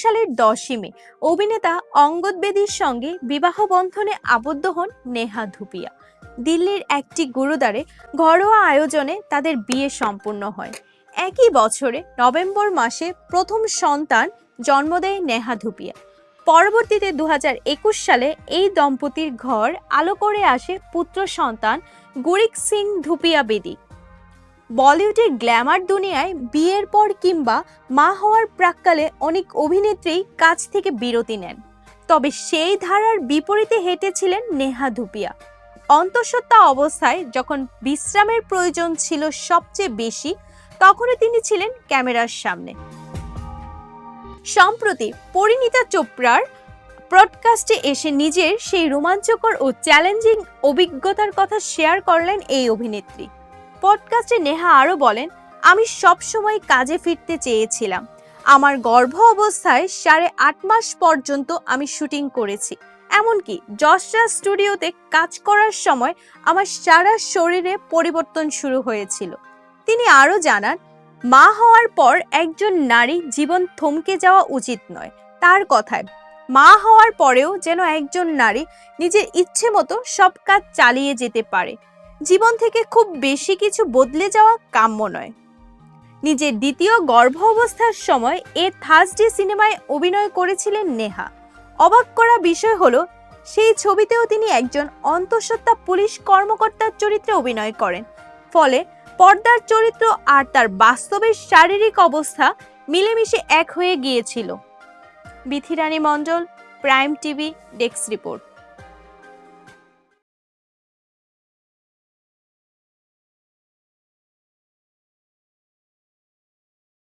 সালের 10ই মে অভিনেতা অঙ্গদ বেদীর সঙ্গে বিবাহ বন্ধনে আবদ্ধ হন নেহা ধুপিয়া। দিল্লির একটি গুরুদ্বারে ঘরোয়া আয়োজনে তাদের বিয়ে সম্পূর্ণ হয়। একই বছরে নভেম্বর মাসে প্রথম সন্তান জন্ম দেয় নেহা ধুপিয়া। পরবর্তীতে 2021 সালে এই দম্পতির ঘর আলো করে আসে পুত্র সন্তান গুরিক সিং ধুপিয়া বেদী। বলিউডের গ্ল্যামার দুনিয়ায় বিয়ের পর কিংবা মা হওয়ার প্রাক্কালে অনেক অভিনেত্রী কাজ থেকে বিরতি নেন, তবে সেই ধারার বিপরীতে হেঁটেছিলেন নেহা ধুপিয়া। অন্তঃসত্ত্বা অবস্থায় যখন বিশ্রামের প্রয়োজন ছিল সবচেয়ে বেশি, তখনই তিনি ছিলেন ক্যামেরার সামনে। সম্প্রতি পরিণীতা চোপড়ার পডকাস্টে এসে নিজের সেই রোমাঞ্চকর ও চ্যালেঞ্জিং অভিজ্ঞতার কথা শেয়ার করলেন এই অভিনেত্রী। পডকাস্টে নেহা আরও বলেন, আমি সবসময় কাজে ফিরতে চেয়েছিলাম। আমার গর্ভ অবস্থায় 8.5 মাস পর্যন্ত আমি শুটিং করেছি। এমনকি যশরাজ স্টুডিওতে কাজ করার সময় আমার সারা শরীরে পরিবর্তন শুরু হয়েছিল। তিনি আরও জানান, মা হওয়ার পর একজন নারী জীবন থমকে যাওয়া উচিত নয়। তার কথায়, মা হওয়ার পরেও যেন একজন নারী নিজের ইচ্ছে মতো সব কাজ চালিয়ে যেতে পারে। জীবন থেকে খুব বেশি কিছু বদলে যাওয়া কাম্য নয়। নিজের দ্বিতীয় গর্ভ অবস্থার সময় থার্সডে সিনেমায় অভিনয় করেছিলেন নেহা। অবাক করা বিষয় হলো, সেই ছবিতেও তিনি একজন অন্তঃসত্ত্বা পুলিশ কর্মকর্তার চরিত্রে অভিনয় করেন। ফলে পর্দার চরিত্র আর তার বাস্তবের শারীরিক অবস্থা মিলেমিশে এক হয়ে গিয়েছিল। বিথি রানী মণ্ডল, প্রাইম টিভি, ডেস্ক রিপোর্ট।